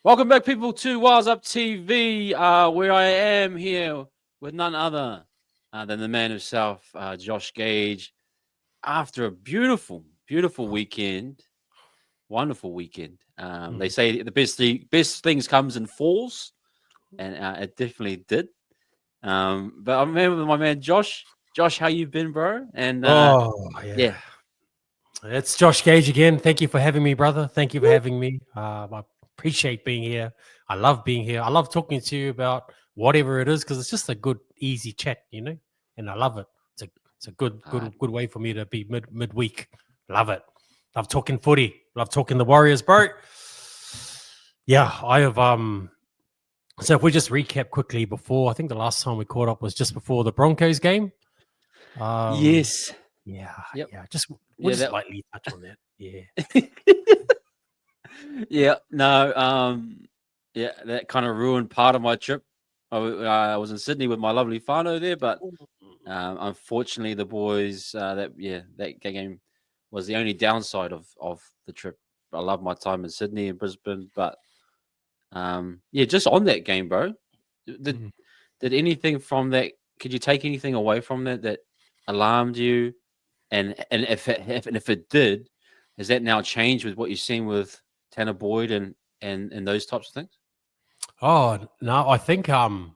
Welcome back, people, to Wires Up TV, where I am here with none other than the man himself, Josh Gage. After a beautiful weekend, wonderful weekend. They Mhm. say the best things comes in falls, and it definitely did. But I'm here with my man Josh. Josh, how you been, bro? And Oh, yeah. yeah, It's Josh Gage again. Thank you for having me, brother. Thank you for having me. I appreciate being here. I love being here. I love talking to you about whatever it is because it's just a good, easy chat. And I love it. It's a good, uh, good, good way for me to be midweek. Love it. Love talking footy. Love talking the Warriors, bro. Yeah, I have. So if we just recap quickly before, I think the last time we caught up was just before the Broncos game. Um, yes, Yeah, yep, yeah. We'll yeah, just that, lightly touch on that. Yeah. yeah, no, yeah, that kind of ruined part of my trip. I was in Sydney with my lovely whānau there, but unfortunately, the boys that game was the only downside of the trip. I love my time in Sydney and Brisbane, but yeah, just on that game, bro. Did Mm. did anything from that? Could you take anything away from that alarmed you? And if it did, has that now changed with what you're seeing with Tanner Boyd and those types of things? Oh no, I think no,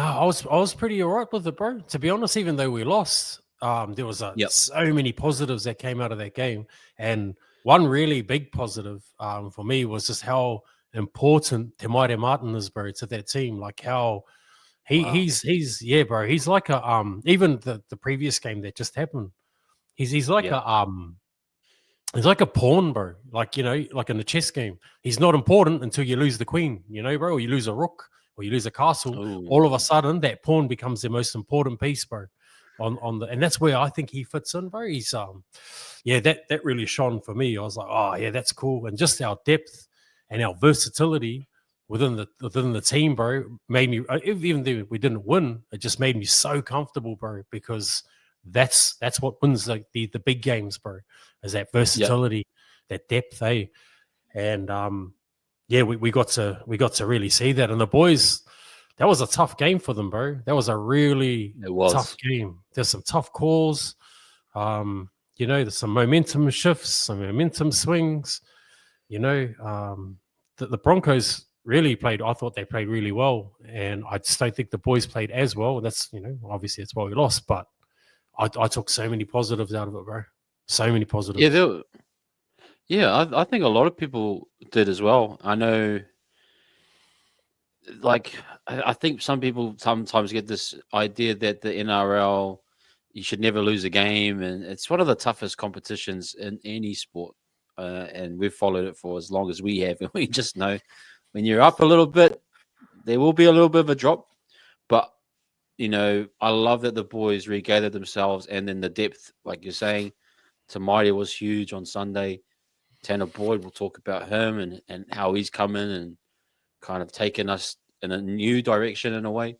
I was pretty alright with it, bro. To be honest, even though we lost, there was Yep. so many positives that came out of that game, and one really big positive for me was just how important Te Maire Martin is, bro, to that team. Like how Wow. he's yeah, bro. He's like a even the previous game that just happened. He's like Yep. a He's like a pawn, bro. Like in a chess game. He's not important until you lose the queen, bro, or you lose a rook or you lose a castle. Oh. All of a sudden, that pawn becomes the most important piece, bro. And that's where I think he fits in, bro. He's yeah, that really shone for me. I was like, oh yeah, that's cool. And just our depth and our versatility within the team, bro, made me even though we didn't win, it just made me so comfortable, bro, because that's what wins like the big games, bro, is that Yep. versatility, that depth, and yeah, we got to really see that. And the boys, that was a tough game for them, bro. That was a really It tough was. game. There's some tough calls. There's some momentum shifts, some momentum swings. The Broncos really played. I thought they played really well, and I just don't think the boys played as well. That's obviously that's why we lost, but I took so many positives out of it, bro. So many Yeah, positives. yeah. I think a lot of people did as well. I know, like, I think some people sometimes get this idea that the NRL you should never lose a game, and it's one of the toughest competitions in any sport. And we've followed it for as long as we have, and we just know when you're up a little bit, there will be a little bit of a drop. But I love that the boys regathered themselves, and then the depth, like you're saying, Tamari was huge on Sunday. Tanner Boyd, will talk about him and how he's come in and kind of taken us in a new direction in a way.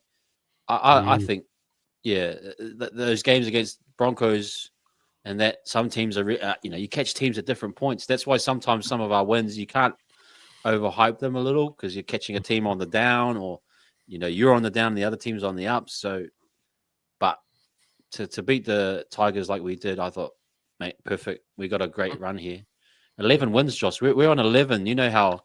I Mm. think, yeah, those games against Broncos and that some teams are, you catch teams at different points. That's why sometimes some of our wins, you can't overhype them a little because you're catching a team on the down or, you're on the down and the other team's on the up. So, but to beat the Tigers like we did, I thought, mate, perfect. We got a great run here. 11 wins, Josh. We're on 11. You know how,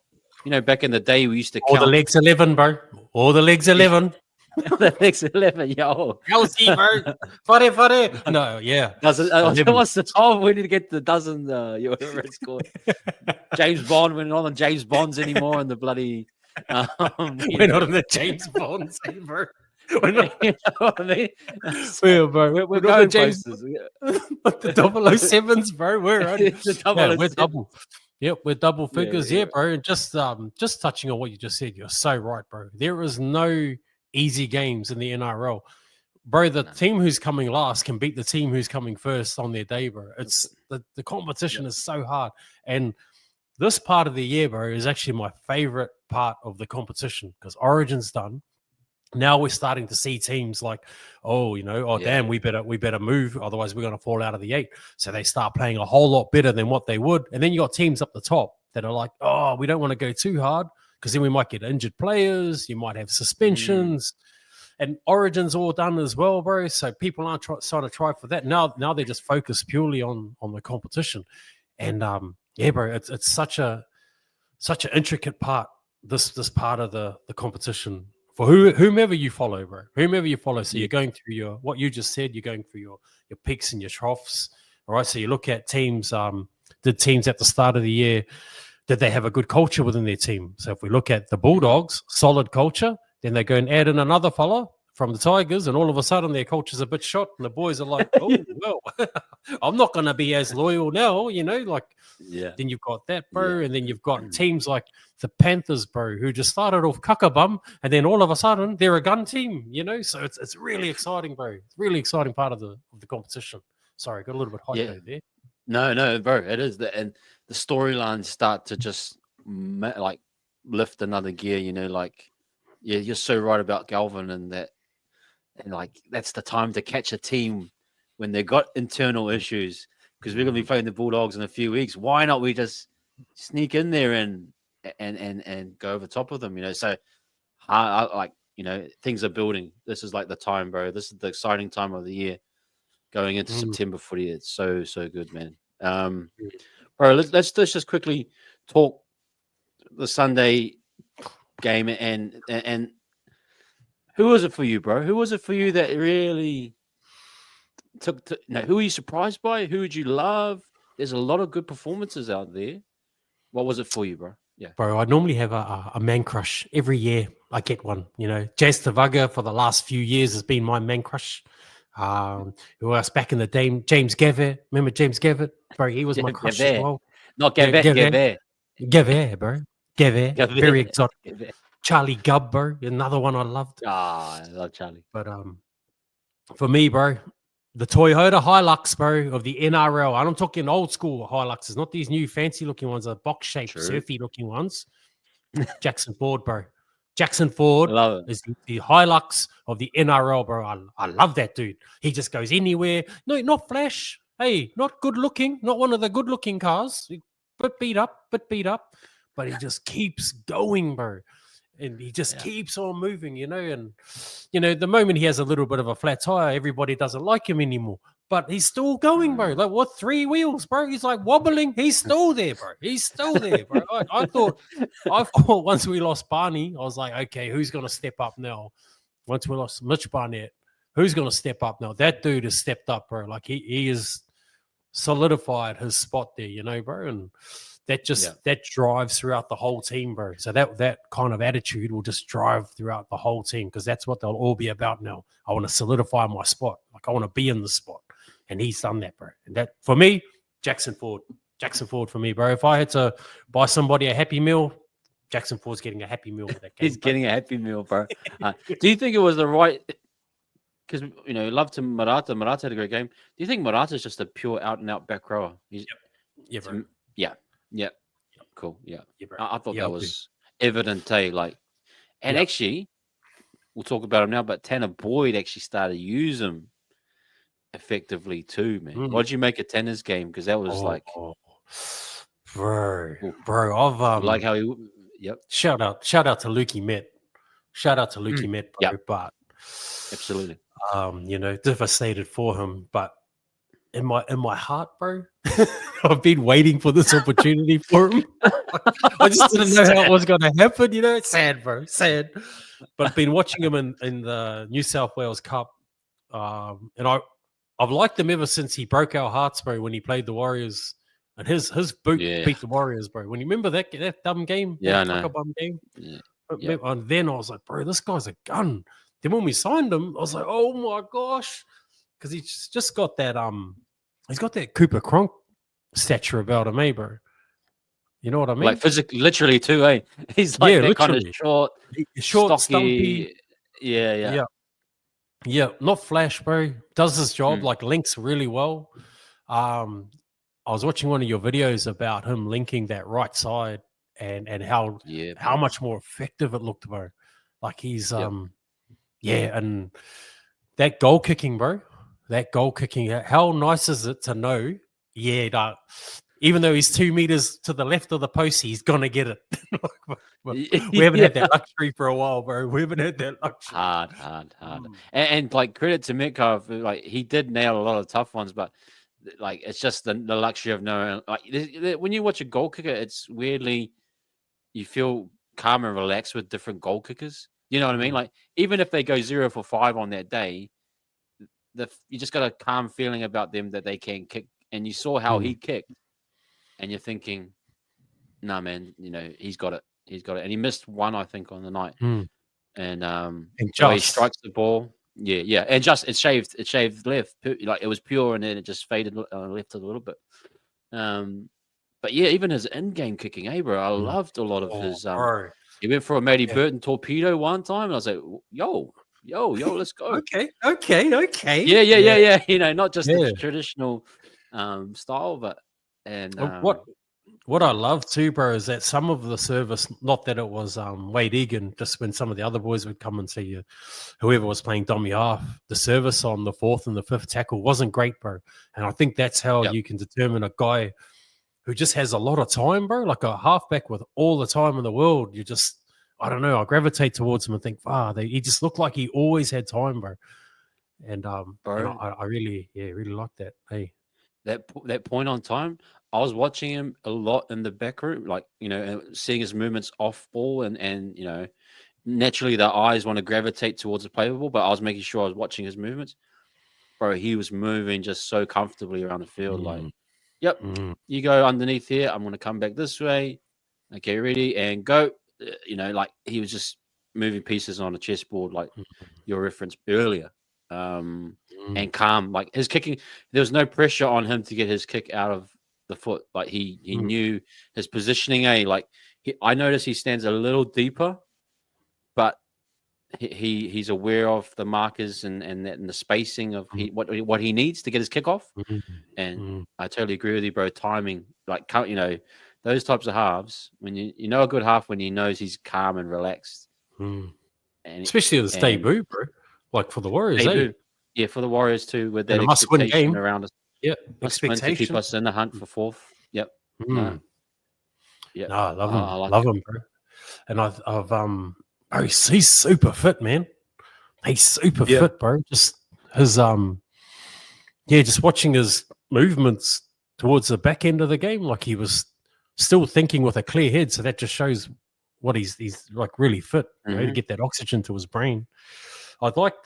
back in the day we used to All the count. legs 11, bro. All the legs 11. The next 11, yo. Kelsey, bro. Fare. No, yeah. Doesn't, 11. what's the time we need to get the dozen, whatever it's called. James Bond, we're not on James Bonds anymore, and the bloody, We're not in the James Bond scene, bro. We're not, you know what I mean? So bro. we're We're not the going James places. the 007s, bro. We're on. The Yeah, double we're seven. double. Yep, we're double Yeah, figures. Yeah, bro. And just touching on what you just said, you're so right, bro. There is no easy games in the NRL. Bro, the no, team who's coming last can beat the team who's coming first on their day, bro. that's It's the competition yep. is so hard. And this part of the year, bro, is actually my favorite part of the competition because Origin's done. Now we're starting to see teams like, oh Yeah, damn, we better move, otherwise we're going to fall out of the eight. So they start playing a whole lot better than what they would, and then you got teams up the top that are like, oh, we don't want to go too hard because then we might get injured players. You might have suspensions. And Origin's all done as well, bro. So people aren't trying to try for that. Now they're just focused purely on the competition. And yeah, bro, it's such an intricate part, this part of the competition for whomever you follow, bro. Whomever you follow. So you're going through what you just said, you're going through your peaks and your troughs. All right. So you look at teams, did teams at the start of the year, did they have a good culture within their team? So if we look at the Bulldogs, solid culture, then they go and add in another fella from the Tigers, and all of a sudden their culture's a bit shot, and the boys are like, oh, well, I'm not going to be as loyal now, like, then you've got that, bro, and then you've got teams like the Panthers, bro, who just started off cuckabum, and then all of a sudden they're a gun team, so it's really exciting, bro. It's really exciting part of the competition. Sorry, got a little bit hyped over there. No, bro, it is. And the storylines start to just like lift another gear, you're so right about Galvin and that. And like, that's the time to catch a team when they've got internal issues, because we're going to be playing the Bulldogs in a few weeks. Why not we just sneak in there and go over top of them, So I like, things are building. This is like the time, bro. This is the exciting time of the year going into September footy. It's so good, man. Bro, let's just quickly talk the Sunday game and who was it for you, bro? Who was it for you that really who were you surprised by? Who would you love? There's a lot of good performances out there. What was it for you, bro? Yeah, bro, I normally have a man crush every year. I get one, Jazz Tavaga for the last few years has been my man crush. Who else back in the day? James Gavitt. Remember James Gavitt? Bro, he was my crush as well. Not Gavitt. Gavitt, bro. Gavitt. Very exotic. Gavitt. Charlie Gubb, bro. Another one I loved. I love Charlie. But for me, bro, the Toyota Hilux, bro, of the NRL. I'm talking old school Hiluxes, not these new fancy looking ones, the box shaped, surfy looking ones. Jackson Ford, bro. Jackson Ford is the Hilux of the NRL, bro. I love that dude. He just goes anywhere. No, not flash. Hey, not good looking. Not one of the good looking cars. Bit beat up. But he just keeps going, bro. And he just keeps on moving, And, the moment he has a little bit of a flat tire, everybody doesn't like him anymore. But he's still going, bro. Like, what, 3 wheels, bro? He's like wobbling. He's still there, bro. He's still there, bro. I thought once we lost Barney, I was like, okay, who's going to step up now? Once we lost Mitch Barnett, who's going to step up now? That dude has stepped up, bro. Like, he has solidified his spot there, bro. And that drives throughout the whole team, bro. So that kind of attitude will just drive throughout the whole team, because that's what they'll all be about now. I want to solidify my spot. Like, I want to be in the spot. And he's done that, bro. And that, for me, Jackson Ford for me, bro. If I had to buy somebody a Happy Meal, Jackson Ford's getting a Happy Meal with that game. He's getting a Happy Meal, bro. Do you think it was the right... Because, love to Marata. Marata had a great game. Do you think Marata's just a pure out-and-out back rower? Yeah, bro. Yeah. Cool. Yeah. Bro. I thought that was evident, actually, we'll talk about him now, but Tanner Boyd actually started to use him effectively too, man. What did you make of Tanner's game? Because that was bro, I've like how he, shout out to Lukey Met. Shout out to Lukey Met, bro. But absolutely, devastated for him, but in my heart, bro, I've been waiting for this opportunity for him. I just didn't know how it was going to happen. It's sad, bro, sad. But I've been watching him in the New South Wales Cup, and I've liked him ever since he broke our hearts, bro, when he played the Warriors, and his boot beat the Warriors, bro. When you remember that dumb game, bum game, and then I was like, bro, this guy's a gun. Then when we signed him, I was like, oh my gosh. Because he's just got that he's got that Cooper Cronk stature about him, bro. You know what I mean? Like physically, literally too, eh? He's like that kind of short, stocky. Stumpy. Yeah, not flash, bro. Does his job, like links really well. I was watching one of your videos about him linking that right side and how much more effective it looked, bro. Like he's and that goal kicking, bro. That goal kicking, how nice is it to know? Yeah, even though he's 2 meters to the left of the post, he's gonna get it. We haven't Yeah. had that luxury for a while, bro. We haven't had that luxury. Hard. Mm. And like credit to Metcalf, like he did nail a lot of tough ones, but like it's just the luxury of knowing. Like when you watch a goal kicker, it's weirdly you feel calm and relaxed with different goal kickers. You know what I mean? Mm. Like even if they go 0 for 5 on that day, you just got a calm feeling about them that they can kick. And you saw how he kicked, and you're thinking, "Nah, man, you know he's got it. He's got it." And he missed one, I think, on the night. Mm. And And the way he just strikes the ball, yeah, and just it shaved left, like it was pure, and then it just faded left a little bit. But yeah, even his in-game kicking, bro, I loved a lot of his. bro. He went for a Matty Yeah. Burton torpedo one time, and I was like, yo, let's go. Okay. Yeah. You know, not just Yeah. the traditional style, but and What I love too, bro, is that some of the service, not that it was Wade Egan, just when some of the other boys would come and see you, whoever was playing dummy half, the service on the 4th and the 5th tackle wasn't great, bro. And I think that's how you can determine a guy who just has a lot of time, bro, like a halfback with all the time in the world. You just, I don't know, I gravitate towards him and think, he just looked like he always had time, bro. And bro, I really like that. Hey, that point on time, I was watching him a lot in the back room, like, you know, and seeing his movements off ball, and you know, naturally the eyes want to gravitate towards the play ball, but I was making sure I was watching his movements. Bro, he was moving just so comfortably around the field. Like, yep, you go underneath here. I'm going to come back this way. Okay, ready and go. You know, like he was just moving pieces on a chessboard, like your reference earlier. And calm, like his kicking. There was no pressure on him to get his kick out of the foot. Like he knew his positioning. Like I noticed he stands a little deeper, but he's aware of the markers and the spacing of what he needs to get his kick off. And I totally agree with you, bro. Timing, like, you know, those types of halves, when you know a good half when he knows he's calm and relaxed, and especially at his debut, bro. Like for the Warriors, debut, yeah, for the Warriors too, with that must-win expectation game around us. Yeah, Must win to keep us in the hunt for 4th. Yep. No, I love him. I like love him, bro. And I've he's super fit, man. He's super fit, bro. Just his just watching his movements towards the back end of the game, like he was still thinking with a clear head. So that just shows what he's like really fit, to get that oxygen to his brain. I'd liked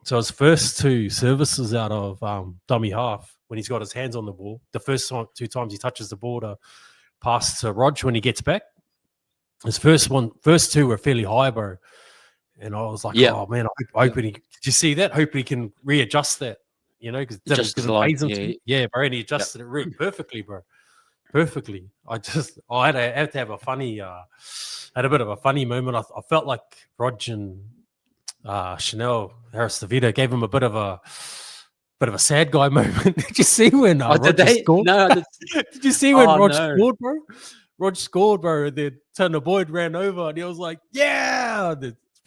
so his first 2 services out of dummy half, when he's got his hands on the ball, the first 2 times he touches the ball to pass to Rog when he gets back. His first 2 were fairly high, bro. And I was like, oh man, I hope did you see that? Hope he can readjust that, you know, because it didn't phase him. Bro, and he adjusted it really perfectly, bro. Perfectly. I had to have a funny, had a bit of a funny moment. I felt like Rog and Chanel Harris DeVito gave him a bit of a sad guy moment. Did you see when Roger scored? No, did you see when Rog scored, bro? Rog scored, bro. And then Turner Boyd ran over, and he was like, "Yeah."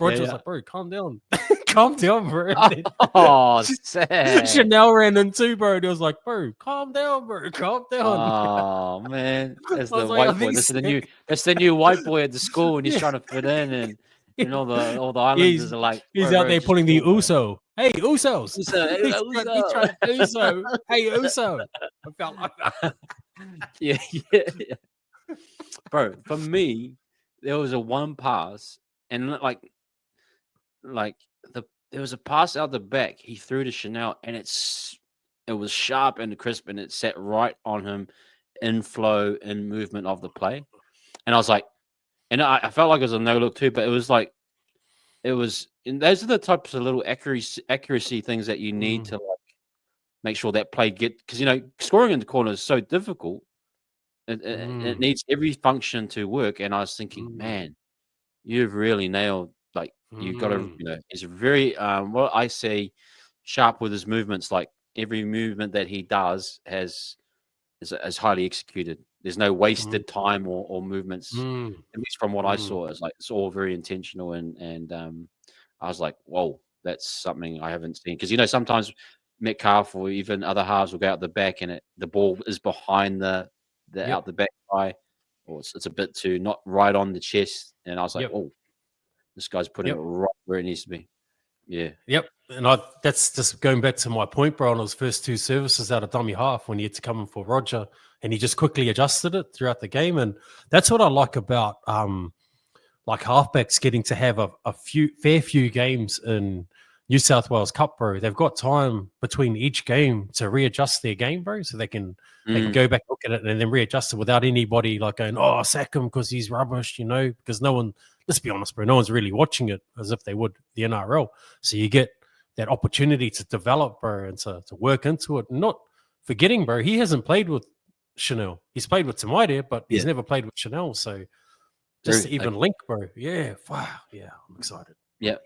Roger was like, "Bro, calm down, calm down, bro." Sad. Chanel ran in too, bro. And he was like, "Bro, calm down, bro, calm down." Oh man, that's the white boy. That's the new white boy at the school, and he's trying to fit in, and all the Islanders are like, he's out there pulling the Uso. Hey, Usos. Uso. He's trying to Uso. Hey, Uso. I felt like that. Yeah. Bro, for me, there was a one pass, and there was a pass out the back. He threw to Chanel, and it was sharp and crisp, and it sat right on him in flow, in movement of the play. And I was like, and I felt like it was a no look too, but it was like, and those are the types of little accuracy things that you need to like make sure that play because you know scoring in the corner is so difficult. It needs every function to work. And I was thinking, man, you've really nailed. Like you've got to, you know, he's very what I say, sharp with his movements. Like every movement that he does is highly executed. There's no wasted time or movements. At least from what I saw, it's all very intentional. And I was like, whoa, that's something I haven't seen. Because you know, sometimes Metcalf or even other halves will go out the back and the ball is behind the the Yep. out the back guy, or it's a bit too not right on the chest. And I was like, Yep. oh, this guy's putting Yep. it right where it needs to be. Yeah. Yep. And that's just going back to my point, bro, on his first two services out of dummy half when he had to come in for Roger, and he just quickly adjusted it throughout the game. And that's what I like about like halfbacks getting to have a fair few games in New South Wales Cup, bro. They've got time between each game to readjust their game, bro, so they can go back, look at it, and then readjust it without anybody like going, oh, sack him because he's rubbish, because no one, let's be honest, bro, no one's really watching it as if they would the NRL. So you get that opportunity to develop, bro, and to work into it. Not forgetting, bro, he hasn't played with Chanel. He's played with Tamaide, but he's never played with Chanel. So just to even link, bro. Yeah. Wow. Yeah. I'm excited. Yeah.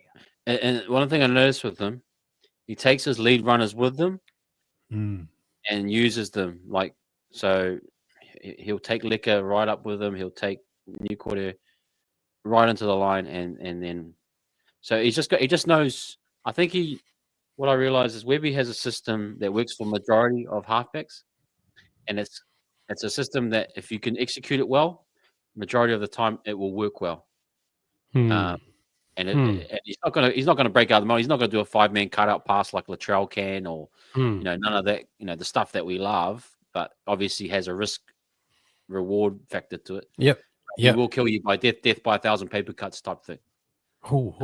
And one thing I noticed with him, he takes his lead runners with him and uses them. Like, so he'll take Liquor right up with him. He'll take New Quarter right into the line. And then, so he just knows. I think what I realize is Webby has a system that works for majority of halfbacks. And it's a system that if you can execute it well, majority of the time it will work well. And he's not gonna break out the moment. He's not gonna do a 5-man cutout pass like Latrell can, or none of that. The stuff that we love, but obviously has a risk reward factor to it. Yep. He will kill you by death by 1,000 paper cuts type thing. Okay,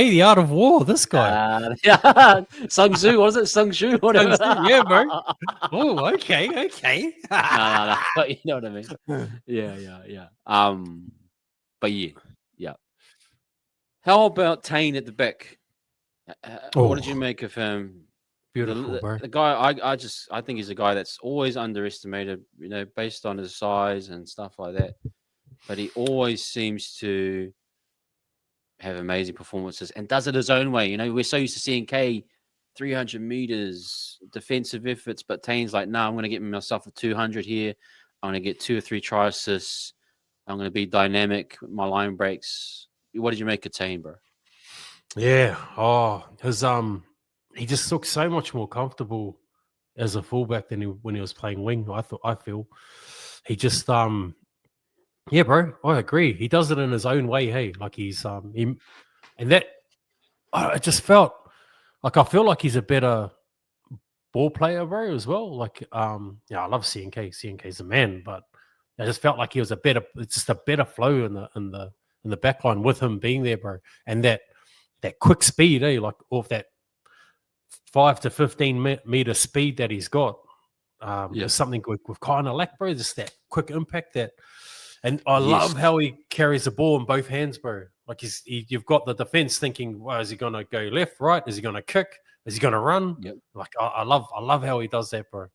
the art of war. This guy, Sun Tzu, what is it? Sun Tzu, whatever. Yeah, bro. Okay. No, but you know what I mean. Yeah. But yeah. How about Tane at the back? What did you make of him? Beautiful, bro. The guy, I think he's a guy that's always underestimated, based on his size and stuff like that. But he always seems to have amazing performances and does it his own way. We're so used to seeing K 300 meters, defensive efforts, but Tane's like, no, I'm going to get myself a 200 here. I'm going to get 2 or 3 try assists. I'm going to be dynamic with my line breaks. What did you make of Tane, bro? Yeah. His he just looked so much more comfortable as a fullback than when he was playing wing. I feel he just yeah, bro. I agree. He does it in his own way. Hey, like he's and that I just felt like I feel like he's a better ball player, bro, as well. Like I love CNK. CNK's a man, but I just felt like he was it's just a better flow in the back line with him being there, bro. And that quick speed, like off that 5 to 15 meter speed that he's got. Is something we've kind of lacked, bro. Just that quick impact and I love how he carries the ball in both hands, bro. Like you've got the defense thinking, well, is he going to go left, right? Is he going to kick? Is he going to run? Yep. Like I love how he does that, bro.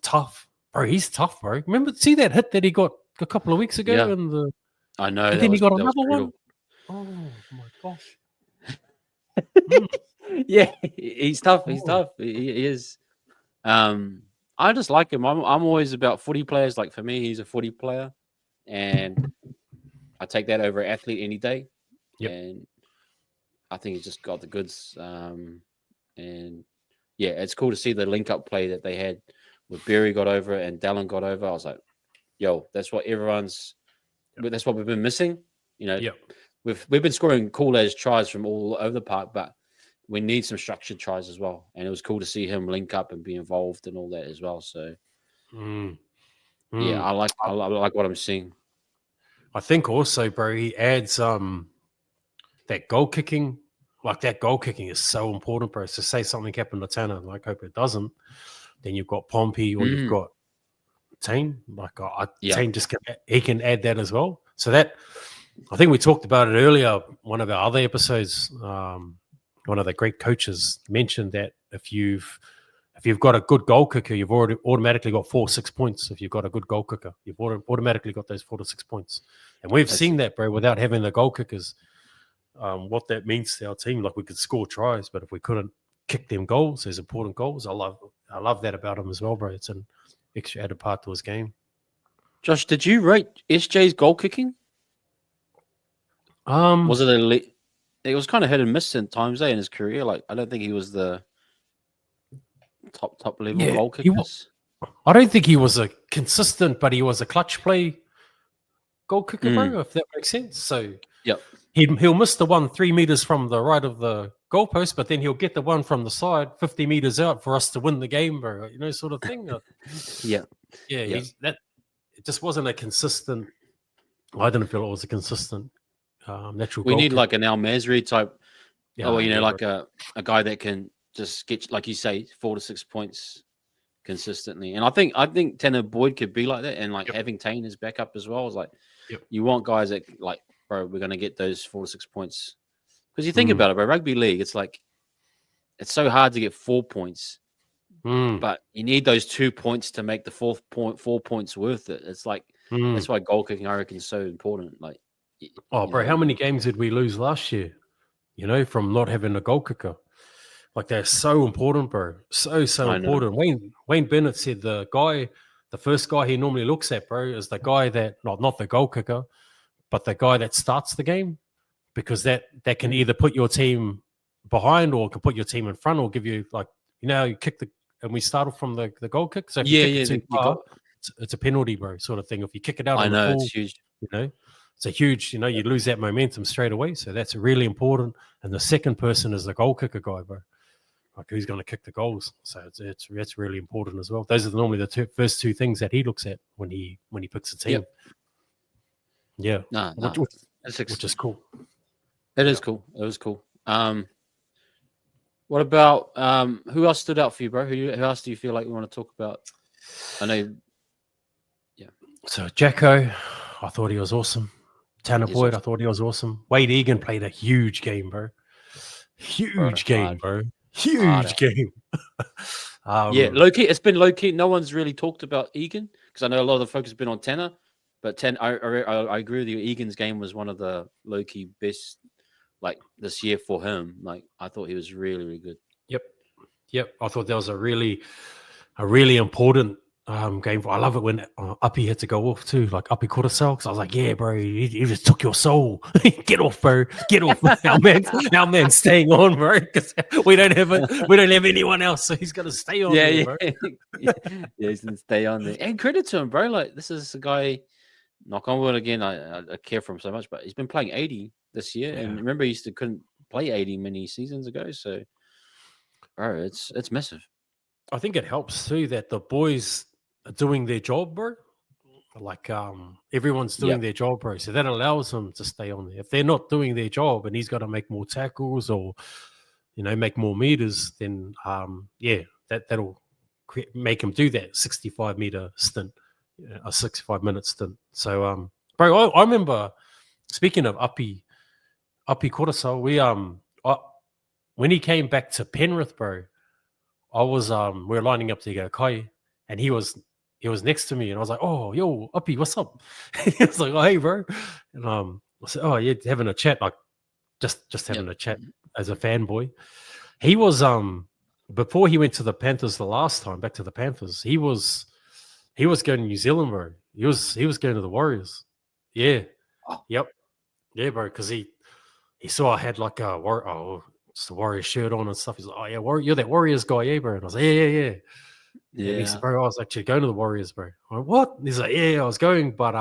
Tough, bro. He's tough, bro. See that hit that he got a couple of weeks ago in the. I know. And then he got another one. Oh my gosh. Yeah, he's tough. He's tough. He is. I just like him. I'm always about footy players. Like for me, he's a footy player, and I take that over athlete any day. Yep. And I think he's just got the goods. And yeah, it's cool to see the link up play that they had with Berry got over and Dallin got over. I was like, yo, that's what that's what we've been missing. We've been scoring cool as tries from all over the park, but we need some structured tries as well. And it was cool to see him link up and be involved and all that as well. So yeah, I like what I'm seeing. I think also, bro, he adds that goal kicking. Like that goal kicking is so important, bro. So say something happened to Tanner, like hope it doesn't. Then you've got Pompey or you've got Tane. Like Tane he can add that as well. So that I think we talked about it earlier. One of our other episodes, one of the great coaches mentioned that if you've got a good goal kicker, you've already automatically got 4-6 points. If you've got a good goal kicker, you've automatically got those 4 to 6 points. And we've seen that, bro, without having the goal kickers. What that means to our team, like we could score tries, but if we couldn't kick them goals, those important goals, I love that about him as well, bro. It's an extra added part to his game. Josh, did you rate SJ's goal kicking? Was it elite? It was kind of hit and miss in times in his career. Like I don't think he was the top level goal kickers. I don't think he was a consistent, but he was a clutch play goal kicker, bro, if that makes sense. So Yep. he'll miss the one 3 meters from the right of the goalpost, but then he'll get the one from the side 50 meters out for us to win the game, bro. You know, sort of thing. Yeah. Yeah, Yeah. it just wasn't a consistent. I didn't feel it was a consistent natural We goal need kick. like an Al Masri type. Yeah, Oh, you know, yeah, like bro. a guy that can just get, like you say, 4 to 6 points consistently. And I think Tanner Boyd could be like that, and like Yep. having Tane as backup as well is like, Yep. you want guys that like, bro, we're gonna get those 4 to 6 points. Because you think about it, bro, rugby league, it's like it's so hard to get 4 points, but you need those 2 points to make the 4 points worth it. It's like that's why goal kicking, I reckon, is so important. Like, Oh, bro, how many games did we lose last year? You know, from not having a goal kicker. Like, they're so important, bro. So important. Wayne Bennett said the first guy he normally looks at, bro, is the guy that not the goal kicker, but the guy that starts the game, because that can either put your team behind or can put your team in front or give you, like, you know, you kick and we start off from the goal kick. So if you kick it too far, it's a penalty, bro, sort of thing. If you kick it out on the full, it's huge. you know, it's a huge, you know, you lose that momentum straight away. So that's really important. And the second person is the goal kicker guy, bro. Like, who's going to kick the goals? So it's really important as well. Those are normally the first two things that he looks at when he picks a team. Yep. Yeah, which is cool. It is cool. It was cool. What about who else stood out for you, bro? Who else do you feel like we want to talk about? I know. Yeah. So Jacko, I thought he was awesome. Tanner Boyd, I thought he was awesome. Wade Egan played a huge game, bro. Huge game, bro. Huge game. Yeah, low key. It's been low key. No one's really talked about Egan because I know a lot of the focus has been on Tanner. But I agree with you. Egan's game was one of the low key best, like, this year for him. Like, I thought he was really, really good. Yep. I thought that was a really important game. I love it when Uppy had to go off too, like Uppy Cortisol, because I was like, yeah, bro, he just took your soul. Get off, bro. Get off. our man's staying on, bro, because we don't have anyone else, so he's gonna stay on there, bro. Yeah, he's gonna stay on there. And credit to him, bro. Like, this is a guy. Knock on wood again. I care for him so much, but he's been playing 80 this year, and remember, he couldn't play 80 many seasons ago. So, bro, it's massive. I think it helps too that the boys are doing their job, bro. Like, everyone's doing their job, bro. So that allows them to stay on there. If they're not doing their job and he's got to make more tackles or, you know, make more meters, then that'll make him do that 65-meter stint, a 65-minute stint. So, bro, I remember, speaking of Uppy Cortisol, when he came back to Penrith, bro, I was we were lining up to go Kai, and he was next to me, and I was like, "Oh, yo, Uppy, what's up?" He was like, "Oh, hey, bro," and I said, "Oh, yeah, having a chat, like just having a chat as a fanboy." He was before he went to the Panthers the last time, back to the Panthers. He was going to New Zealand, bro. He was going to the Warriors. Yeah, yep, yeah, bro, because he saw I had like a just a Warriors shirt on and stuff. He's like, "Oh yeah, you're that Warriors guy, yeah, bro." And I was like, yeah. And he said, "Bro, I was actually going to the Warriors, bro." I'm like, "What?" And he's like, "Yeah, I was going, but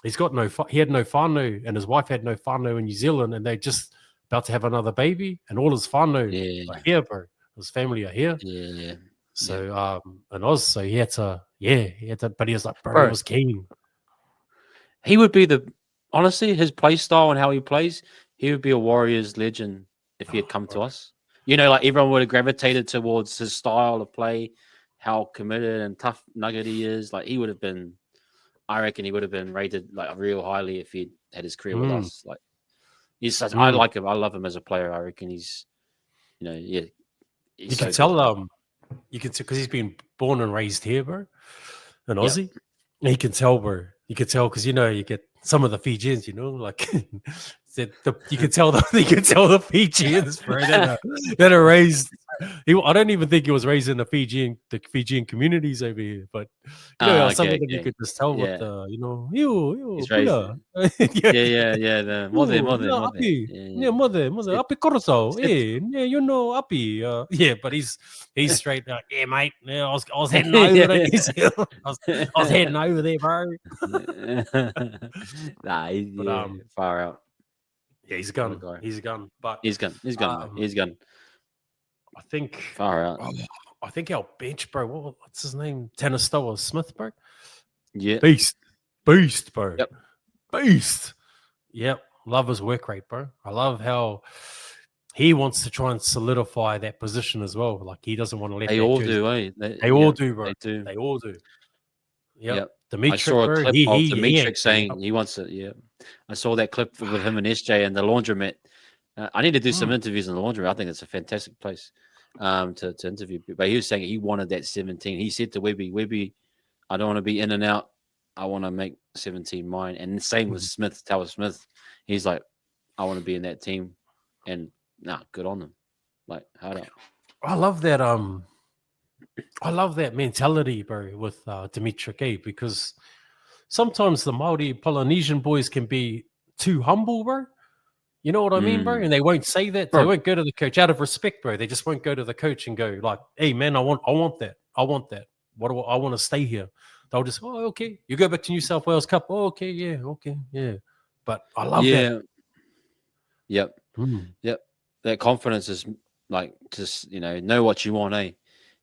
he had no whānau, and his wife had no whānau in New Zealand, and they just about to have another baby, and all his whānau are here, bro. His family are here." Yeah. So and Oz, so he had to, but he was like, bro, he was keen. He would be honestly, his play style and how he plays, he would be a Warriors legend if he had come to us. You know, like, everyone would have gravitated towards his style of play, how committed and tough nugget he is. Like, he would have been, I reckon he would have been rated like real highly if he had his career with us. Like, he's such, I like him. I love him as a player. I reckon he's, you know, you can tell, you can tell because he's been born and raised here, bro, in Aussie. And he can tell, bro. You can tell because, you know, you get some of the Fijians, you know, like you can tell the Fijians, bro, that are raised I don't even think he was raised in the Fijian communities over here. But some Okay, of them you okay. could just tell with Yeah. the He's raised pula. there. Yeah, Yeah. The mother. api. Yeah. Yeah, mother, Sit, api koroso. sit. Yeah, api. Yeah, but he's straight like, yeah, mate. Yeah, I was heading over to Yeah. New Zealand. I was heading over there, bro. Nah, But yeah, far out. yeah, he's a What a gun. guy. He's a gun. But He's gone. He's gone, mate. um, He's gone. I think Far out. oh, I think our bench, bro. What's his name? Tanistoa Smith, bro. Yeah. Beast, bro. Yep. Beast. Yep. Love his work rate, bro. I love how he wants to try and solidify that position as well. Like he doesn't want to let They that all jersey. do, eh? They all do, bro. They do. They all do. Yep. Yep. I Dimitri, saw a bro. clip of He Demetric ain't giving saying up. he wants it. Yeah. I saw that clip with him and SJ and the laundromat. I need to do some Mm. interviews in the laundromat. I think it's a fantastic place to interview people. But he was saying he wanted that 17. He said to Webby, I don't want to be in and out. I want to make 17 mine. And the same with Smith, Tower Smith. He's like, I want to be in that team. And good on them. Like, hard up. I love that. I love that mentality, bro, with Dimitri Gage, because sometimes the Maori Polynesian boys can be too humble, bro. You know what I mean, bro? And they won't say that. They Bro. won't go to the coach out of respect, bro. They just won't go to the coach and go like, "Hey, man, I want that. I want that. I want to stay here." They'll just, "Oh, okay." You go back to New South Wales Cup. Oh, okay, yeah. But I love that. Yep. Mm. Yep. That confidence is like just know what you want, eh?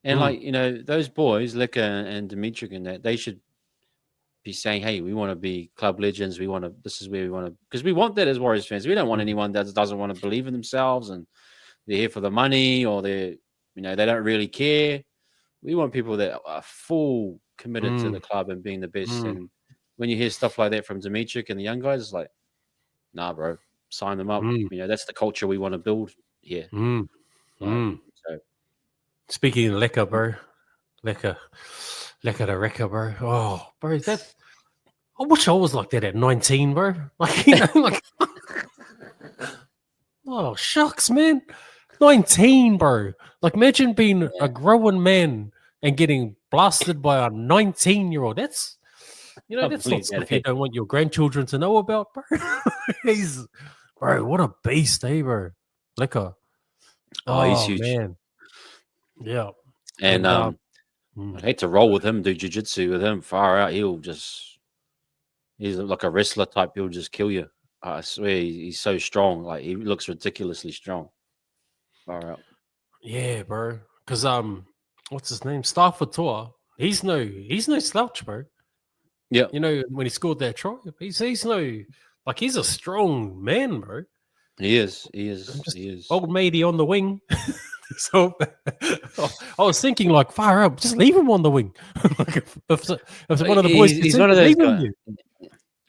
And like those boys, Licker and Dimitri, and that they should be saying, "Hey, we want to be club legends. We want to. This is where we want to." Because we want that as Warriors fans. We don't want anyone that doesn't want to believe in themselves and they're here for the money or they don't really care. We want people that are full committed to the club and being the best. And when you hear stuff like that from Dimitri and the young guys, it's like, nah, bro, sign them up. That's the culture we want to build here. So, speaking of Lecker, bro, Lecker the wrecker, bro. Oh, bro, I wish I was like that at 19, bro. Like, like, oh, shucks, man. 19, bro. Like, imagine being a grown man and getting blasted by a 19-year-old. That's not stuff you don't want your grandchildren to know about, bro. Bro, what a beast, eh, bro? Lecker. Oh, he's huge. Man. Yeah. And I'd hate to roll with him, do jiu-jitsu with him. Far out, he's like a wrestler type. He'll just kill you. I swear, he's so strong. Like he looks ridiculously strong. Far out. Yeah, bro. Because what's his name? Stafford Toa. He's no slouch, bro. Yeah. When he scored that try, he's a strong man, bro. He is. Old matey on the wing. So I was thinking, like, far out, just leave him on the wing. Like if one of the boys, he's one of those guys.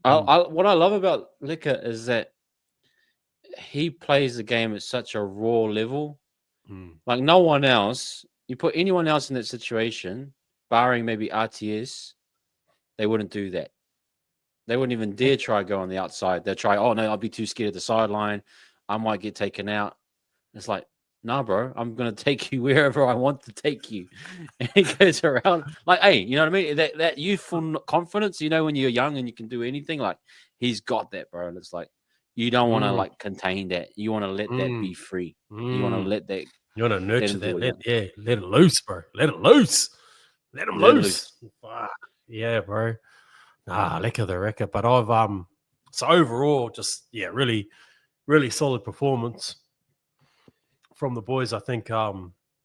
What What I love about Licker is that he plays the game at such a raw level. Like no one else. You put anyone else in that situation, barring maybe RTS, they wouldn't do that. They wouldn't even dare try go on the outside. They'll try, oh no, I'll be too scared of the sideline. I might get taken out. It's like, nah, bro, I'm gonna take you wherever I want to take you. And he goes around like, hey, you know what I mean? That youthful confidence, when you're young and you can do anything, like he's got that, bro. And it's like you don't want to like contain that. You want to let that be free. You want to let that. You want to nurture that. Let it loose, bro. Let it loose. Let him loose. Yeah, bro. Lecker the wrecker. But I've so overall, just really, really solid performance from the boys. I think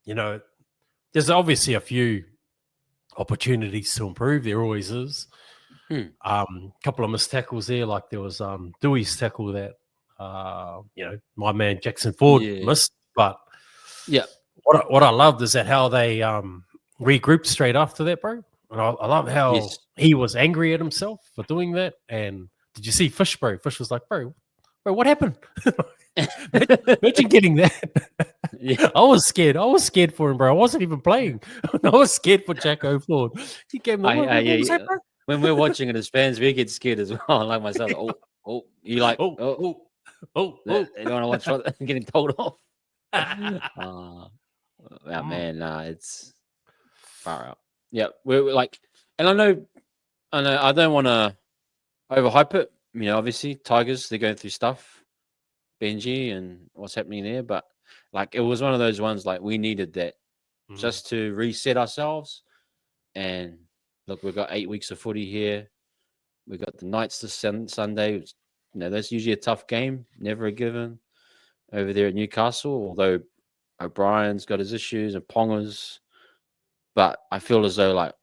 there's obviously a few opportunities to improve. There always is. Couple of missed tackles there, like there was Dewey's tackle that my man Jackson Ford missed. But what I loved is that how they regrouped straight after that, bro. And I love how he was angry at himself for doing that. And did you see Fish, bro? Fish was like, bro, what happened? Imagine getting that. I was scared. I was scared for him, bro. I wasn't even playing. I was scared for Jacko Ford. He gave me that, when we're watching it as fans, we get scared as well. Like myself, you like, you don't want to watch what getting told off. Man, it's far out. Yeah, we're like, and I know, I don't want to overhype it. Obviously, Tigers, they're going through stuff, Benji, and what's happening there. But like, it was one of those ones like we needed that just to reset ourselves. And look, we've got 8 weeks of footy here. We've got the Knights this Sunday. That's usually a tough game, never a given over there at Newcastle. Although O'Brien's got his issues and Ponga's, but I feel as though like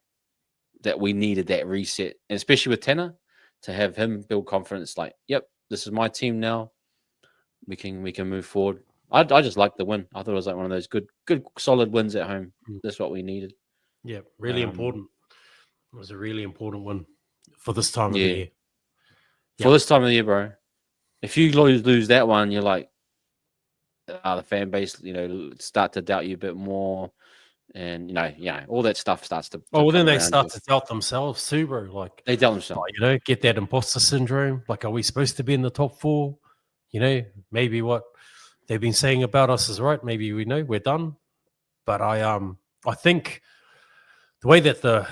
that we needed that reset, and especially with Tanner, to have him build confidence. Like, yep, this is my team now. We can move forward. I just like the win. I thought it was like one of those good solid wins at home. That's what we needed. Yeah, really important. It was a really important one for this time of the year. For this time of the year, bro. If you lose that one, you're like, the fan base, start to doubt you a bit more. And, all that stuff starts to. Oh, well, then they start to doubt themselves too, bro. Like, they doubt themselves. Get that imposter syndrome. Like, are we supposed to be in the top 4? Maybe what they've been saying about us is right. Maybe we're done. But I think the way that the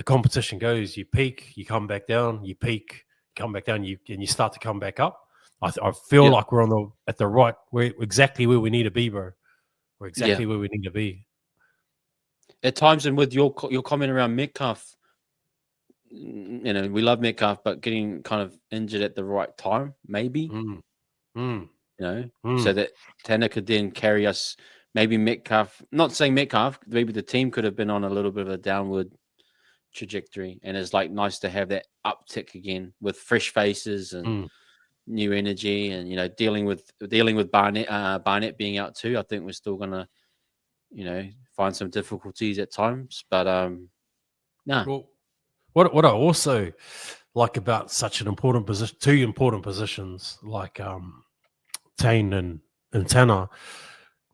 competition goes, you peak, you come back down, you peak, come back down, and you start to come back up. I feel like we're at the right, we're exactly where we need to be, bro. We're exactly where we need to be. At times, and with your comment around Metcalf, we love Metcalf, but getting kind of injured at the right time, maybe. So that Tanner could then carry us. Maybe Metcalf, not saying Metcalf, maybe the team could have been on a little bit of a downward trajectory, and it's like nice to have that uptick again with fresh faces and new energy, and dealing with Barnett being out too. I think we're still gonna find some difficulties at times, but Well, what I also like about such an important position, 2 important positions like Tane and Tanner,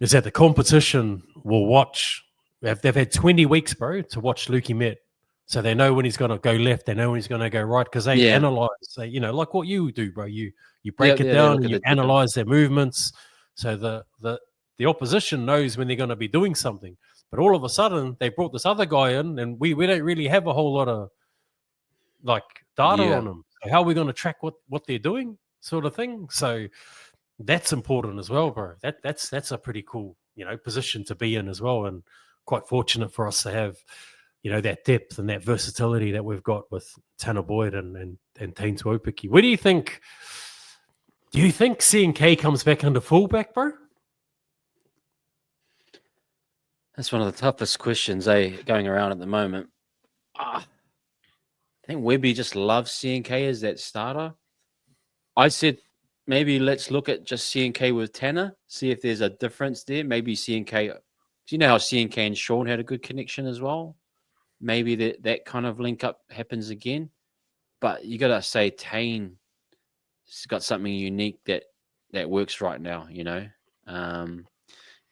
is that the competition will watch. They've had 20 weeks, bro, to watch Lukey Met. So they know when he's going to go left, they know when he's going to go right, because they analyze, like what you do, bro. You break it down and you analyze their movements. So the opposition knows when they're going to be doing something. But all of a sudden, they brought this other guy in, and we don't really have a whole lot of like data on them. So how are we going to track what they're doing, sort of thing? So that's important as well, bro. That's a pretty cool position to be in as well, and quite fortunate for us to have that depth and that versatility that we've got with Tanner Boyd and Tane Tuopiki. Where do you think C&K comes back under fullback, bro? That's one of the toughest questions going around at the moment. I think Webby just loves C&K as that starter. I said maybe let's look at just C&K with Tanner, see if there's a difference there. Maybe C&K, you know how C&K and Sean had a good connection as well. Maybe that kind of link up happens again. But you got to say Tane has got something unique that works right now,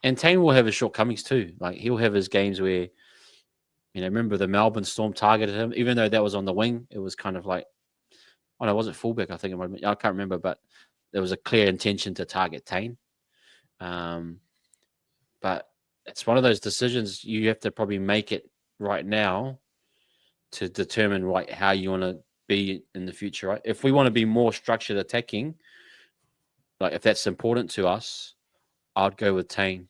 And Tane will have his shortcomings too. Like, he'll have his games where, remember the Melbourne Storm targeted him, even though that was on the wing. It was kind of like, was it fullback? I think it might have been. I can't remember, but there was a clear intention to target Tane. But it's one of those decisions you have to probably make it right now to determine how you want to be in the future, right? If we want to be more structured attacking, like if that's important to us, I'd go with Tane.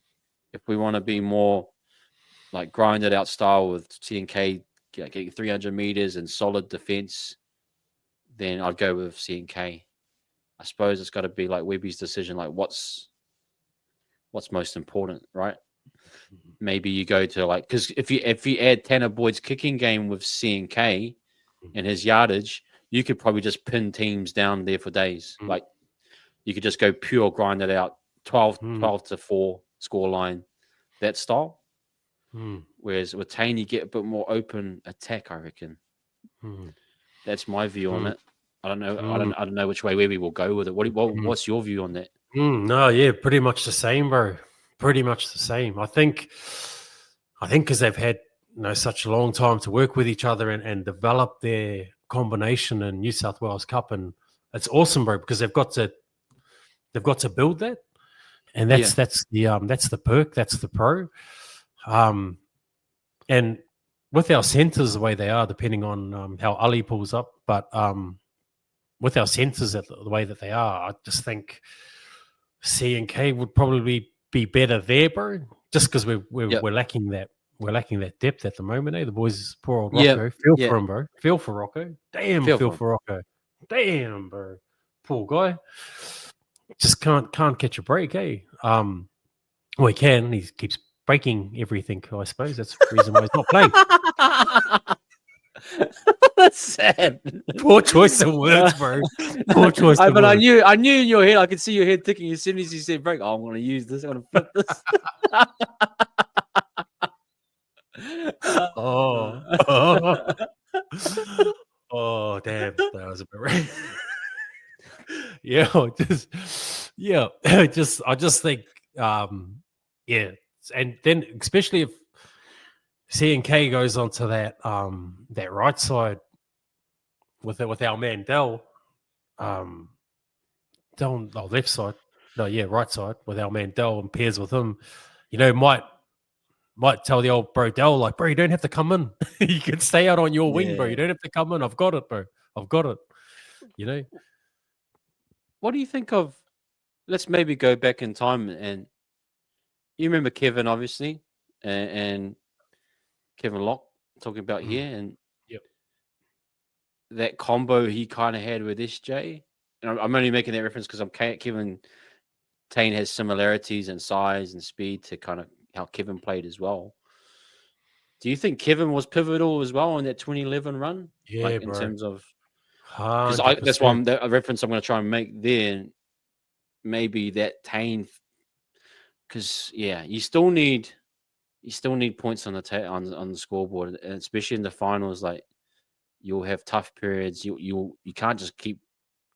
If we want to be more like grinded out style with C&K getting 300 meters and solid defense, then I'd go with C&K. I suppose it's got to be like Webby's decision, like what's most important, right? Maybe you go to because if you add Tanner Boyd's kicking game with C&K and his yardage, you could probably just pin teams down there for days. Like you could just go pure grind it out, 12-4 score line, that style. Whereas with Tane, you get a bit more open attack, I reckon. That's my view on it. I don't know. I don't know which way Webby will go with it. What's your view on that? No, yeah, pretty much the same, bro. Pretty much the same. I think because they've had such a long time to work with each other and develop their combination in New South Wales Cup, and it's awesome, bro, because they've got to build that. and that's the perk, that's the pro. And with our centres the way they are, depending on how Ali pulls up, but with our centres the way that they are, I just think C&K would probably be better there, bro. Just because we're lacking that. We're lacking that depth at the moment, eh? The boys, poor old Rocco. Feel for him, bro. Feel for Rocco. Damn, feel for Rocco. Damn, bro. Poor guy. Just can't catch a break, eh? Well, he can. He keeps breaking everything, I suppose. That's the reason why he's not playing. That's sad. Poor choice of words, bro. Poor choice of but words. I knew in your head, I could see your head ticking as soon as you said break. Oh, I'm going to use this. I'm going to flip this. Oh, damn. That was a bit right. I just think, and then especially if C&K goes onto that that right side with our man Dell, Dell on left side, right side with our man Dell and pairs with him, might tell the old bro Dell, like, bro, you don't have to come in. You can stay out on your wing, bro. You don't have to come in. I've got it, bro. I've got it. What do you think of? Let's maybe go back in time, and you remember Kevin, obviously, and Kevin Locke talking about here, and that combo he kind of had with SJ. And I'm only making that reference because Kevin Tane has similarities in size and speed to kind of how Kevin played as well. Do you think Kevin was pivotal as well in that 2011 run? Yeah, like in bro. terms of, because that's why a reference I'm going to try and make there. Maybe that Tane, because you still need points on the on the scoreboard, and especially in the finals. Like, you'll have tough periods. You can't just keep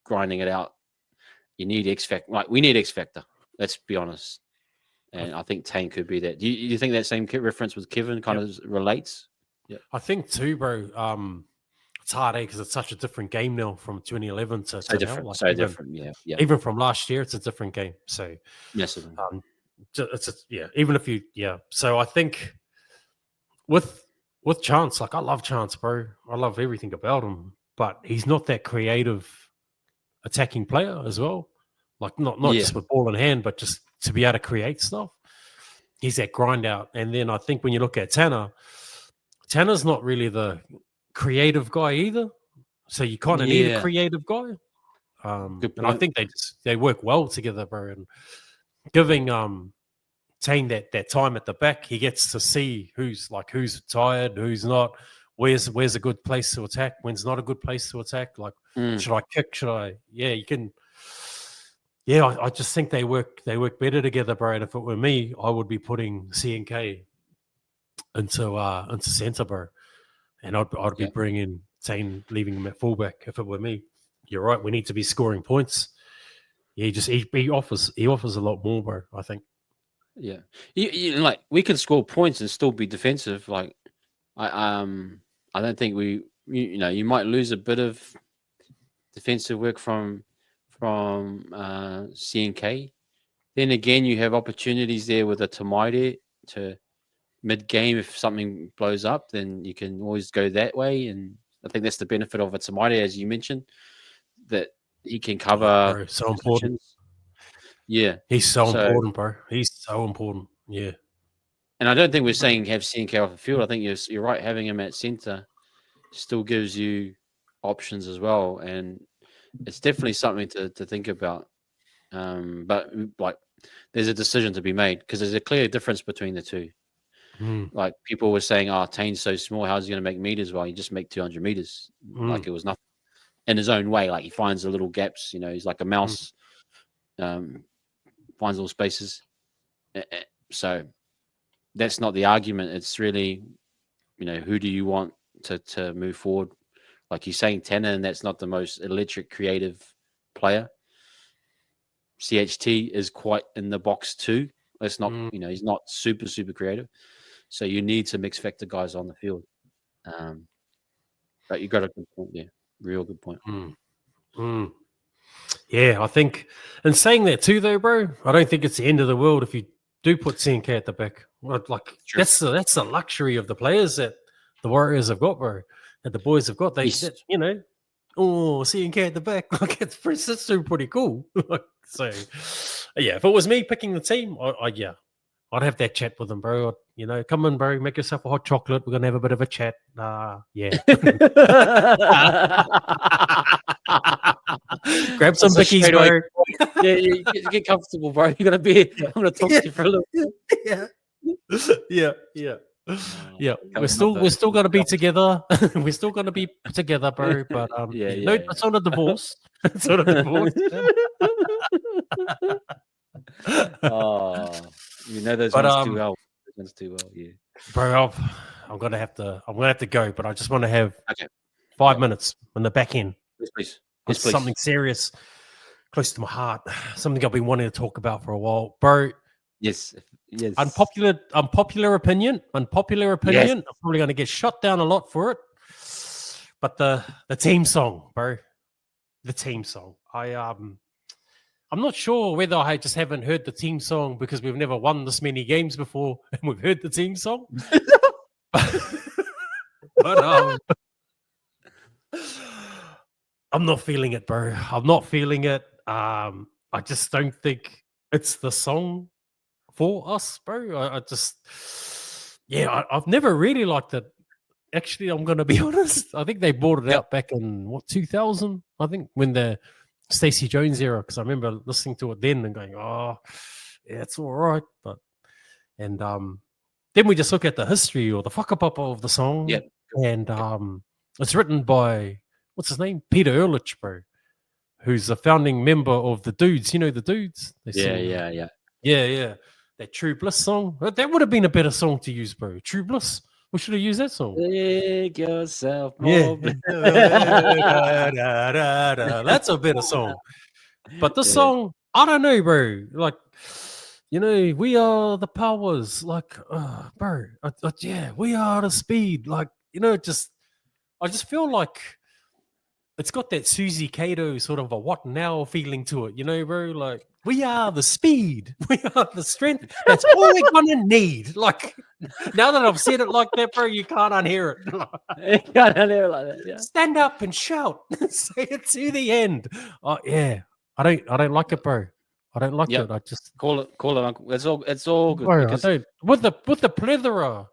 grinding it out. You need X factor. Like, we need X factor. Let's be honest. And I think Tane could be that. Do you think that same reference with Kevin kind of relates? Yeah, I think too, bro. It's hard, because it's such a different game now from 2011 to different. now. Like, So different. Yeah. Even from last year, it's a different game. So Massively. Even if So I think with Chance, like, I love Chance, bro. I love everything about him, but he's not that creative attacking player as well. Like, not just with ball in hand, but just to be able to create stuff. He's that grind out. And then I think when you look at Tanner's not really the creative guy either. So you kind of need a creative guy. And I think they work well together, bro. And giving Tane that time at the back, he gets to see who's tired, who's not, where's a good place to attack, when's not a good place to attack. Like, should I kick? Should I? Yeah, you can. Yeah, I just think they work better together, bro. And if it were me, I would be putting C&K into centre, bro. And I'd be bringing Tane, leaving him at fullback if it were me. You're right. We need to be scoring points. Yeah, he offers a lot more, bro. I think. Yeah, like, we can score points and still be defensive. Like, I don't think you might lose a bit of defensive work from C&K. Then again, you have opportunities there with a Tamaide to mid-game. If something blows up, then you can always go that way. And I think that's the benefit of a Tamaide, as you mentioned, that he can cover. Bro, so important. Yeah, he's so important, bro. He's so important. Yeah. And I don't think we're saying have C&K off the field. I think you're right. Having him at centre still gives you options as well, and it's definitely something to think about. But like, there's a decision to be made because there's a clear difference between the two. Like, people were saying, "Oh, Tane's so small. How's he going to make meters?" Well, he just make 200 meters, like it was nothing, in his own way. Like, he finds the little gaps. He's like a mouse. Finds little spaces. So that's not the argument. It's really, who do you want to move forward? Like he's saying, Tanner, and that's not the most electric, creative player. CHT is quite in the box too. Let's not, he's not super, super creative. So you need some X factor guys on the field. But you got a good point there. Real good point. Yeah, I think, and saying that too, though, bro, I don't think it's the end of the world if you do put CNK at the back. Like True. that's the luxury of the players that the Warriors have got, bro. That the boys have got. Yes. Oh, CNK at the back. Like it's pretty cool. So, yeah, if it was me picking the team, I'd have that chat with them, bro. Come on, bro, make yourself a hot chocolate. We're gonna have a bit of a chat. Yeah. Grab some bickies, bro. Yeah, get comfortable, bro. You're gonna be. I'm gonna talk to you for a little. Yeah. We're still gonna be together. We're still gonna be together, bro. But no, it's not a divorce. It's not a divorce. Oh, you know those ones too well. Those ones too well, yeah. Bro, I'm gonna have to go, but I just want to have 5 minutes on the back end. Yes, please. It's something serious, close to my heart. Something I've been wanting to talk about for a while, bro. Yes. Unpopular opinion. Yes. I'm probably going to get shot down a lot for it. But the team song, bro. The team song. I'm not sure whether I just haven't heard the team song because we've never won this many games before and we've heard the team song. but I'm not feeling it, bro. I'm not feeling it. I just don't think it's the song for us, bro. I've never really liked it. Actually, I'm going to be honest. I think they brought it out back in 2000. I think when the Stacey Jones era, because I remember listening to it then and going, "Oh, yeah, it's all right." Then we just look at the history or the whakapapa of the song, and it's written by what's his name, Peter Ehrlich, bro, who's a founding member of the Dudes. You know the Dudes? Yeah. That True Bliss song. That would have been a better song to use, bro. True Bliss. We should have used that song. Make yourself more. That's a better song. But this song, I don't know, bro. Like, we are the powers. Like, bro, we are the speed. Like, I just feel like it's got that Susie Cato sort of a what now feeling to it, bro? Like, we are the speed. We are the strength. That's all we're going to need. Like, now that I've said it like that, bro, you can't unhear it. You can't unhear it like that, yeah. Stand up and shout. Say it to the end. Oh, yeah. I don't like it, bro. I don't like it. I just call it, Uncle. It's all good. Bro, because with the plethora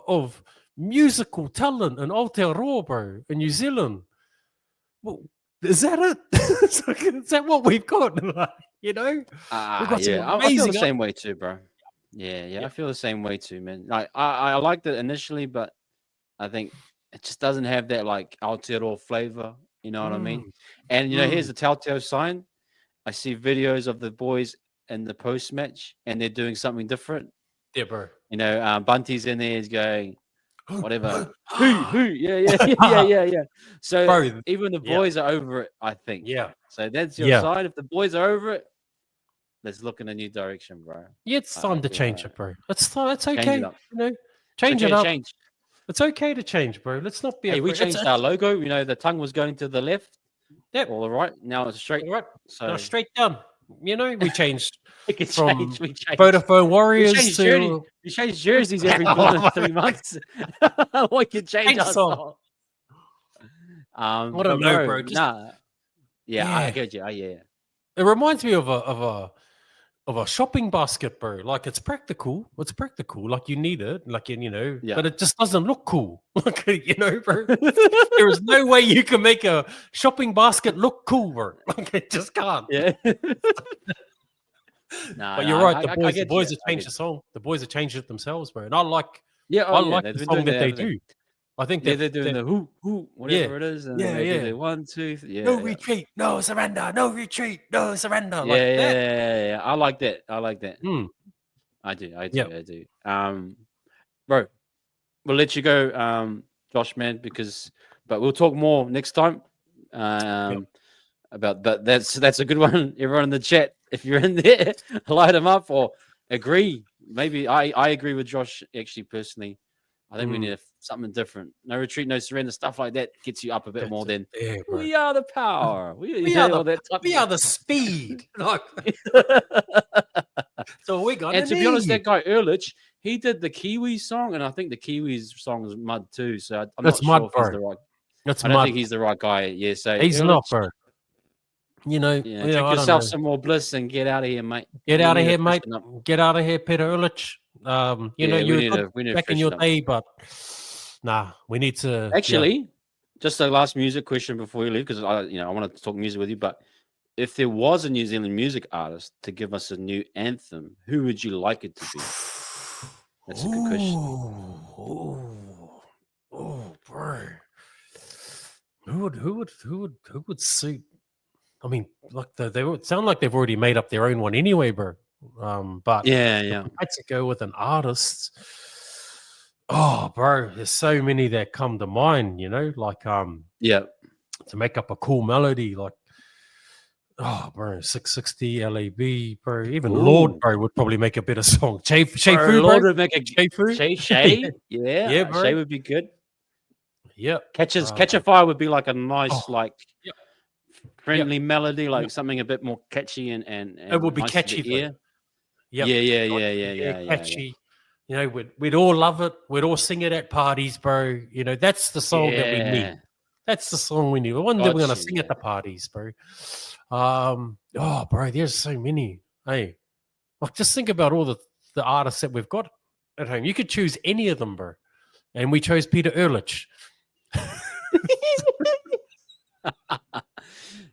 of musical talent in Aotearoa, bro, in New Zealand. Well, is that it? Is that what we've got? We've got I feel the same way too, bro. Yeah. I feel the same way too, man. Like I liked it initially, but I think it just doesn't have that like Aotearoa flavor. You know what I mean? And here's the telltale sign. I see videos of the boys in the post match, and they're doing something different. Yeah, bro. Bunty's in there. He's going, whatever. Who? Yeah. So bro, even the boys are over it, I think. Yeah. So that's your side. If the boys are over it, let's look in a new direction, bro. Yeah, it's time to change it, bro. It's okay. Change it up. It's okay to change, bro. Let's not be. Hey, we changed our logo. The tongue was going to the left. Yep. Or the right. Now it's straight. Right. So now straight down. We changed. We changed. Vodafone Warriors we changed jerseys every 3 months. We can change our song. I don't know, bro. I get you. Yeah. It reminds me of a shopping basket, bro. Like it's practical. It's practical. Like you need it. Like but it just doesn't look cool. Like bro. There is no way you can make a shopping basket look cool, bro. Like it just can't. Yeah. But you're right. The boys have changed the song. The boys have changed it themselves, bro. And I like the song that they do. I think they're doing the who, whatever it is. And they 1, 2, 3. No retreat, no surrender. No retreat, no surrender. Yeah. I like that. I do. Bro, we'll let you go, Josh, man, but we'll talk more next time. About that. That's a good one. Everyone in the chat, if you're in there, light them up or agree. Maybe I agree with Josh actually personally. I think we need to something different. No retreat, no surrender, stuff like that gets you up a bit more than bro. we are the power. We are the speed. Like, so we're gonna and to be honest, that guy Ehrlich, he did the Kiwi song, and I think the Kiwis song is Mud too. So I'm That's not mud, sure if bro. he's the right. That's I don't mud. think he's the right guy. Yeah, so He's Ehrlich, not, bro. You know, yeah, take yourself some more bliss and get out of here, mate. Get out of here, mate. Up. Get out of here, Peter Ehrlich. You know, you're good back in your day, but nah, we need to actually. Just a last music question before we leave, because I want to talk music with you. But if there was a New Zealand music artist to give us a new anthem, who would you like it to be? That's a good question. Oh, bro. Who would suit? I mean, like they would sound like they've already made up their own one anyway, bro. But yeah, if I had to go with an artist. Oh, bro, there's so many that come to mind. You know, like to make up a cool melody, like. Oh, bro, 660 LAB, bro. Even Lord, bro, would probably make a better song. Shay Fu, Lord bro. would make a Shay. Yeah, bro. Shay would be good. Yep. Catch a Fire would be like a nice, friendly melody, like something a bit more catchy and it would be nice catchy. To the ear. Yep. Yeah. Catchy. You know, we'd all love it. We'd all sing it at parties, bro. You know, that's the song that we need. That's the song we need. The one that we're gonna sing at the parties, bro. Bro, there's so many. Hey, like just think about all the artists that we've got at home. You could choose any of them, bro. And we chose Peter Ehrlich.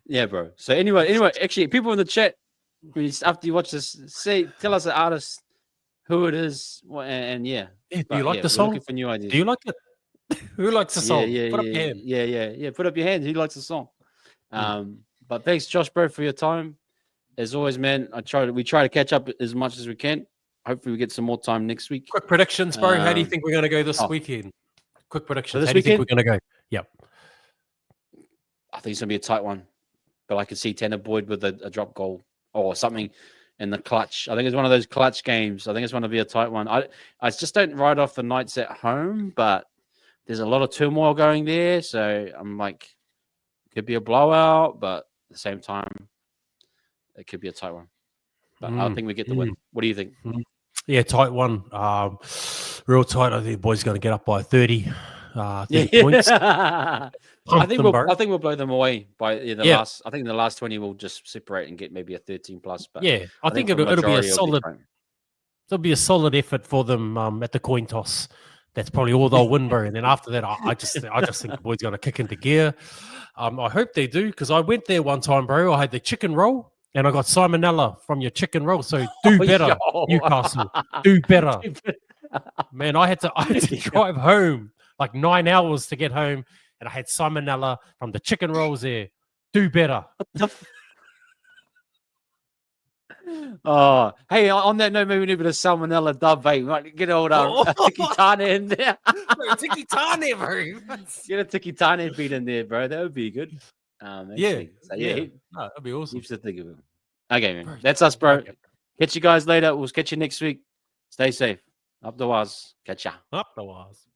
Yeah, bro. So anyway, actually, people in the chat, after you watch this, tell us the artist, who it is, and do you like the song? Looking for new ideas. Do you like it? Who likes the song? Put up your hand. Yeah. Put up your hand. Who likes the song? But thanks, Josh, bro, for your time. As always, man. We try to catch up as much as we can. Hopefully, we get some more time next week. Quick predictions, bro. How do you think we're going to go this weekend? Quick predictions. This How do you think we're going to go? Yep. I think it's going to be a tight one. But I could see Tanner Boyd with a drop goal or something in the clutch. I think it's one of those clutch games. I think it's going to be a tight one. I just don't write off the Knights at home, but there's a lot of turmoil going there. So I'm like, it could be a blowout, but at the same time, it could be a tight one. But I think we get the win. What do you think? Yeah, tight one. Real tight. I think the boys going to get up by 30 points. I think we'll blow them away by the last. I think the last 20 will just separate and get maybe a 13 plus. But yeah, I think it'll be a solid. It'll be a solid effort for them at the coin toss. That's probably all they'll win, bro. And then after that, I just think the boys going to kick into gear. I hope they do, because I went there one time, bro. I had the chicken roll and I got salmonella from your chicken roll. So do better, Newcastle. Do better, man. I had to drive home like 9 hours to get home. And I had salmonella from the chicken rolls there. Do better. Oh, hey, on that note, maybe we need a bit of salmonella dub, mate. Might get old Tiki Tane in there. Tiki Tane, bro. Get a Tiki Tane beat in there, bro. That would be good. Yeah. That'd be awesome. Heaps to think of it. Okay, man. That's us, bro. Catch you guys later. We'll catch you next week. Stay safe. Up the waz. Catch ya. Up the waz.